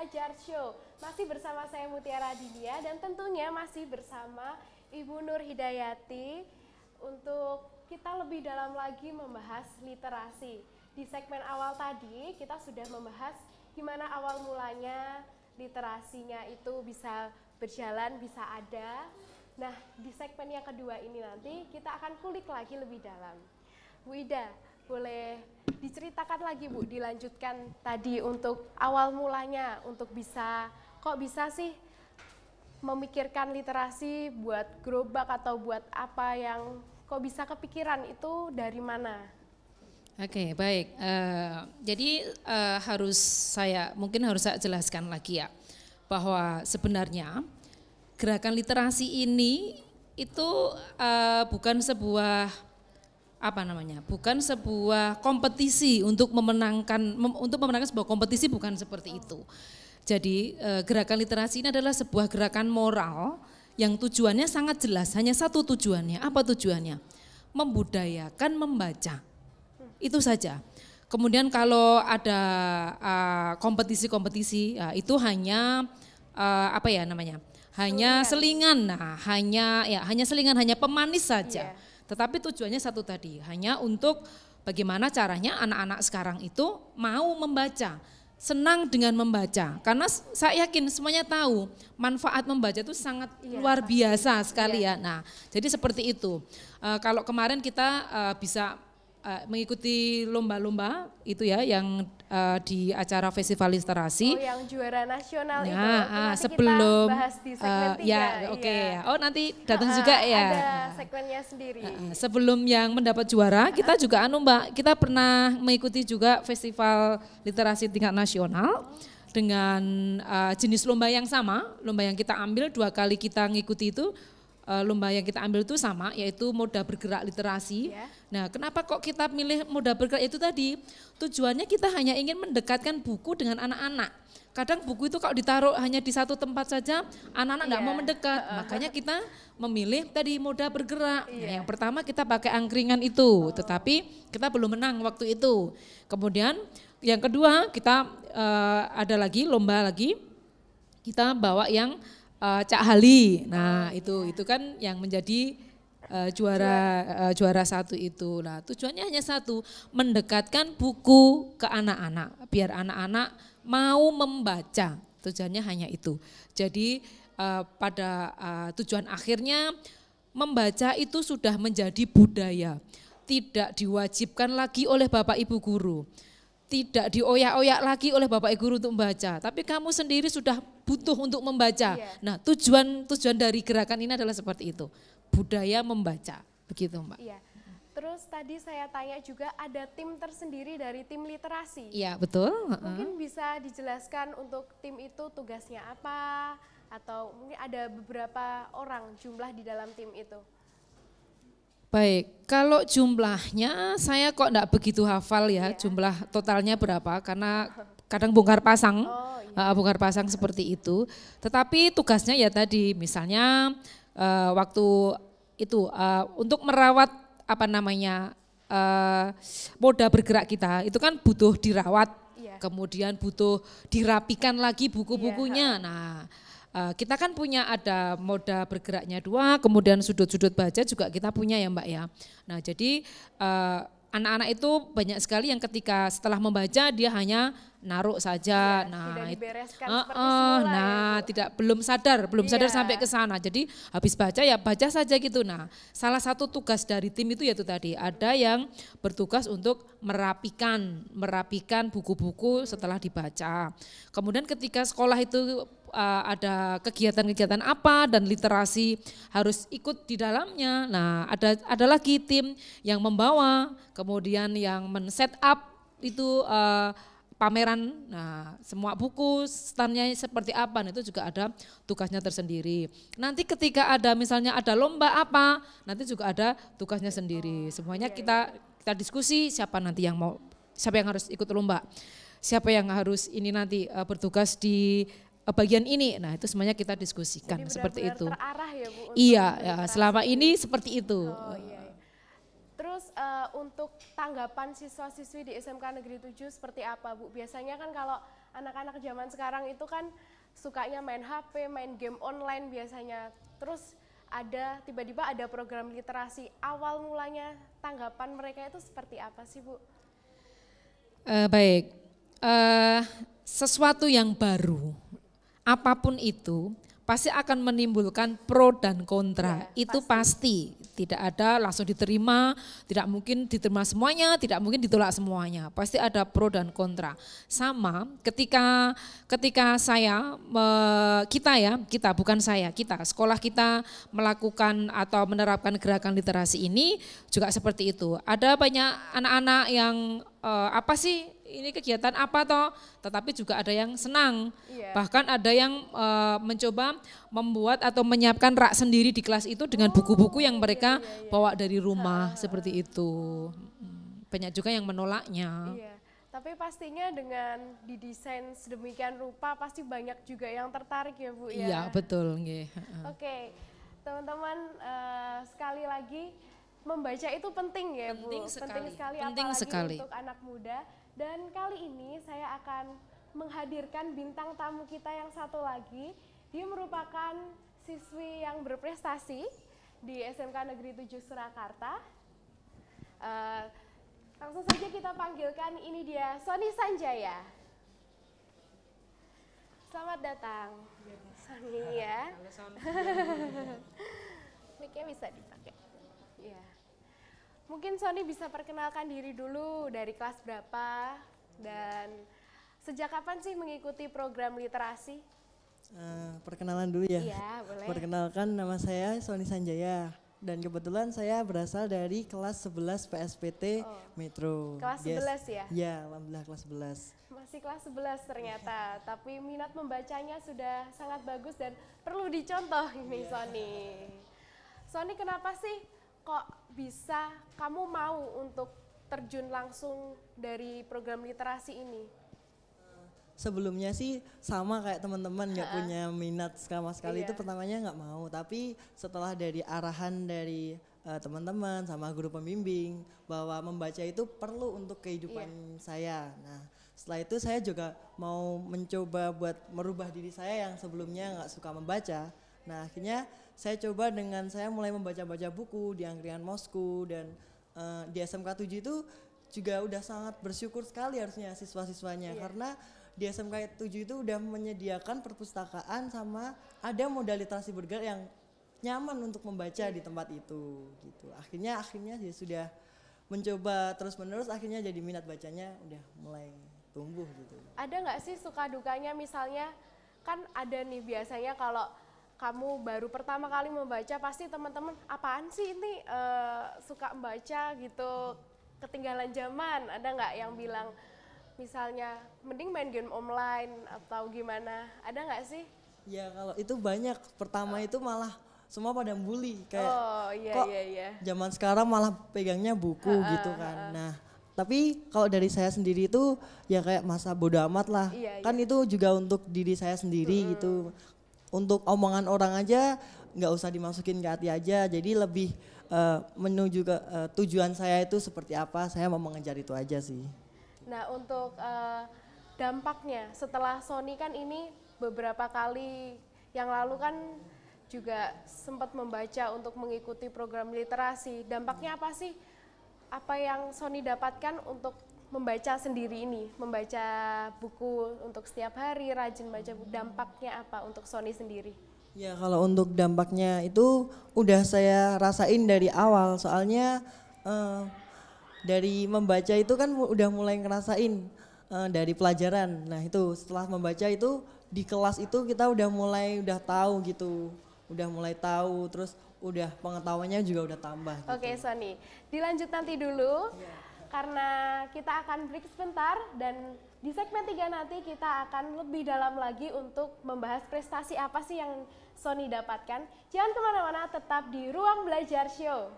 Belajar Show. Masih bersama saya Mutiara Dinia dan tentunya masih bersama Ibu Nur Hidayati untuk kita lebih dalam lagi membahas literasi. Di segmen awal tadi kita sudah membahas gimana awal mulanya literasinya itu bisa berjalan, bisa ada. Nah, di segmen yang kedua ini nanti kita akan kulik lagi lebih dalam. Bu Ida, boleh diceritakan lagi Bu, dilanjutkan tadi untuk awal mulanya, untuk kok bisa sih memikirkan literasi buat gerobak atau buat apa yang kok bisa kepikiran itu dari mana? Oke, baik. Jadi mungkin harus saya jelaskan lagi ya, bahwa sebenarnya gerakan literasi ini itu bukan sebuah bukan sebuah kompetisi untuk memenangkan sebuah kompetisi, bukan seperti itu. Jadi gerakan literasi ini adalah sebuah gerakan moral yang tujuannya sangat jelas, hanya satu tujuannya. Apa tujuannya? Membudayakan membaca. Itu saja. Kemudian kalau ada kompetisi-kompetisi, itu hanya hanya selingan. Nah, hanya selingan, hanya pemanis saja. Yeah. Tetapi tujuannya satu tadi, hanya untuk bagaimana caranya anak-anak sekarang itu mau membaca, senang dengan membaca. Karena saya yakin semuanya tahu manfaat membaca itu sangat luar biasa sekali ya. Nah, jadi seperti itu. Kalau kemarin kita bisa mengikuti lomba-lomba itu ya, yang di acara festival literasi. Oh, yang juara nasional itu. Nanti sebelum kita bahas di segmen 3. Ya. Oh, nanti datang juga ya. Ada segmennya sendiri. Sebelum yang mendapat juara, kita juga Mbak, kita pernah mengikuti juga festival literasi tingkat nasional dengan jenis lomba yang sama. Lomba yang kita ambil 2 kali kita ngikuti itu. Lomba yang kita ambil itu sama, yaitu moda bergerak literasi. Yeah. Nah, kenapa kok kita milih moda bergerak itu tadi? Tujuannya kita hanya ingin mendekatkan buku dengan anak-anak. Kadang buku itu kalau ditaruh hanya di satu tempat saja, anak-anak nggak mau mendekat. Makanya kita memilih tadi moda bergerak. Nah, yang pertama kita pakai angkringan itu, tetapi kita belum menang waktu itu. Kemudian yang kedua kita ada lagi lomba lagi, kita bawa yang Cak Hali. Nah, itu kan yang menjadi juara 1 itu. Nah, tujuannya hanya satu, mendekatkan buku ke anak-anak biar anak-anak mau membaca. Tujuannya hanya itu. Jadi pada tujuan akhirnya membaca itu sudah menjadi budaya. Tidak diwajibkan lagi oleh Bapak Ibu guru. Tidak dioyak-oyak lagi oleh Bapak Ibu guru untuk membaca, tapi kamu sendiri sudah butuh untuk membaca. Yeah. Nah, tujuan dari gerakan ini adalah seperti itu, budaya membaca, begitu Mbak. Iya. Terus tadi saya tanya juga ada tim tersendiri dari tim literasi. Iya, betul. Mungkin bisa dijelaskan untuk tim itu tugasnya apa, atau mungkin ada beberapa orang jumlah di dalam tim itu. Baik, kalau jumlahnya saya kok enggak begitu hafal ya, jumlah totalnya berapa, karena kadang bongkar pasang, bongkar pasang seperti itu. Tetapi tugasnya ya tadi, misalnya waktu itu untuk merawat moda bergerak kita, itu kan butuh dirawat, kemudian butuh dirapikan lagi buku-bukunya. Nah, kita kan punya ada moda bergeraknya 2, kemudian sudut-sudut baca juga kita punya ya Mbak ya. Nah, jadi anak-anak itu banyak sekali yang ketika setelah membaca dia hanya naruh saja. Tidak dibereskan seperti semula. Belum sadar sampai ke sana. Jadi habis baca ya baca saja gitu. Nah, salah satu tugas dari tim itu yaitu tadi ada yang bertugas untuk merapikan buku-buku setelah dibaca. Kemudian ketika sekolah itu ada kegiatan-kegiatan apa dan literasi harus ikut di dalamnya. Nah, ada lagi tim yang membawa, kemudian yang men-set up itu pameran. Nah, semua buku standnya seperti apa, nah, itu juga ada tugasnya tersendiri. Nanti ketika misalnya ada lomba apa, nanti juga ada tugasnya sendiri. Semuanya kita diskusi siapa yang harus ikut lomba, siapa yang harus ini nanti bertugas di bagian ini. Nah, itu semuanya kita diskusikan. Jadi seperti itu. Terarah ya Bu? Iya, ya, selama ini seperti itu. Iya. Terus untuk tanggapan siswa-siswi di SMK Negeri 7 seperti apa Bu? Biasanya kan kalau anak-anak zaman sekarang itu kan sukanya main HP, main game online biasanya. Terus tiba-tiba ada program literasi. Awal mulanya tanggapan mereka itu seperti apa sih, Bu? Baik, sesuatu yang baru, apapun itu pasti akan menimbulkan pro dan kontra, Ya, itu pasti. Tidak ada langsung diterima, tidak mungkin diterima semuanya, tidak mungkin ditolak semuanya, pasti ada pro dan kontra. Sama ketika kita sekolah kita melakukan atau menerapkan gerakan literasi ini juga seperti itu. Ada banyak anak-anak yang apa sih ini kegiatan apa toh, tetapi juga ada yang senang. Iya. Bahkan ada yang mencoba membuat atau menyiapkan rak sendiri di kelas itu dengan buku-buku yang mereka bawa dari rumah seperti itu. Banyak juga yang menolaknya. Iya. Tapi pastinya dengan didesain sedemikian rupa pasti banyak juga yang tertarik ya, Bu ya. Iya, betul nggih. Oke. Teman-teman, sekali lagi membaca itu penting ya, Bu. Penting sekali. Penting Penting apalagi sekali. untuk anak muda. Dan kali ini saya akan menghadirkan bintang tamu kita yang satu lagi. Dia merupakan siswi yang berprestasi di SMK Negeri 7 Surakarta. Langsung saja kita panggilkan, ini dia Sony Sanjaya. Selamat datang, Sony ya. Mic-nya bisa dipakai. Ya. Mungkin Sony bisa perkenalkan diri dulu, dari kelas berapa dan sejak kapan sih mengikuti program literasi? Perkenalan dulu ya. Iya, boleh. Perkenalkan, nama saya Sony Sanjaya dan kebetulan saya berasal dari kelas 11 PSPT Metro. Kelas 11 ya? Iya, alhamdulillah kelas 11. Masih kelas 11 ternyata, tapi minat membacanya sudah sangat bagus dan perlu dicontoh ini Sony. Sony, kenapa sih kok bisa kamu mau untuk terjun langsung dari program literasi ini? Sebelumnya sih sama kayak teman-teman nggak punya minat sama sekali, itu Iya. pertamanya nggak mau, tapi setelah dari arahan dari teman-teman sama guru pembimbing bahwa membaca itu perlu untuk kehidupan saya. Nah, setelah itu saya juga mau mencoba buat merubah diri saya yang sebelumnya nggak suka membaca. Nah, akhirnya saya coba dengan saya mulai membaca-baca buku di Angkringan Mosku, dan di SMK 7 itu juga udah sangat bersyukur sekali harusnya siswa-siswanya, karena di SMK 7 itu udah menyediakan perpustakaan sama ada modal literasi bergerak yang nyaman untuk membaca di tempat itu gitu. Akhirnya ya sudah mencoba terus-menerus, akhirnya jadi minat bacanya udah mulai tumbuh gitu. Ada nggak sih suka dukanya, misalnya kan ada nih biasanya kalau kamu baru pertama kali membaca pasti teman-teman apaan sih ini suka membaca gitu, ketinggalan zaman. Ada nggak yang bilang misalnya mending main game online atau gimana, ada nggak sih? Ya kalau itu banyak, pertama itu malah semua pada bully kayak kok zaman sekarang malah pegangnya buku gitu kan. Nah, tapi kalau dari saya sendiri itu ya kayak masa bodo amat lah. Kan itu juga untuk diri saya sendiri gitu. Untuk omongan orang aja nggak usah dimasukin ke hati aja. Jadi lebih menuju ke tujuan saya itu seperti apa, saya mau mengejar itu aja sih. Nah, untuk dampaknya setelah Sony kan ini beberapa kali yang lalu kan juga sempat membaca untuk mengikuti program literasi. Dampaknya apa sih? Apa yang Sony dapatkan untuk membaca sendiri ini, membaca buku untuk setiap hari, rajin baca buku, dampaknya apa untuk Sony sendiri? Ya kalau untuk dampaknya itu udah saya rasain dari awal, soalnya dari membaca itu kan udah mulai ngerasain dari pelajaran. Nah itu setelah membaca itu di kelas itu kita udah tahu gitu, udah mulai tahu, terus udah pengetahuannya juga udah tambah. Gitu. Oke Sony, dilanjut nanti dulu. Karena kita akan break sebentar dan di segmen 3 nanti kita akan lebih dalam lagi untuk membahas prestasi apa sih yang Sony dapatkan. Jangan kemana-mana, tetap di Ruang Belajar Show.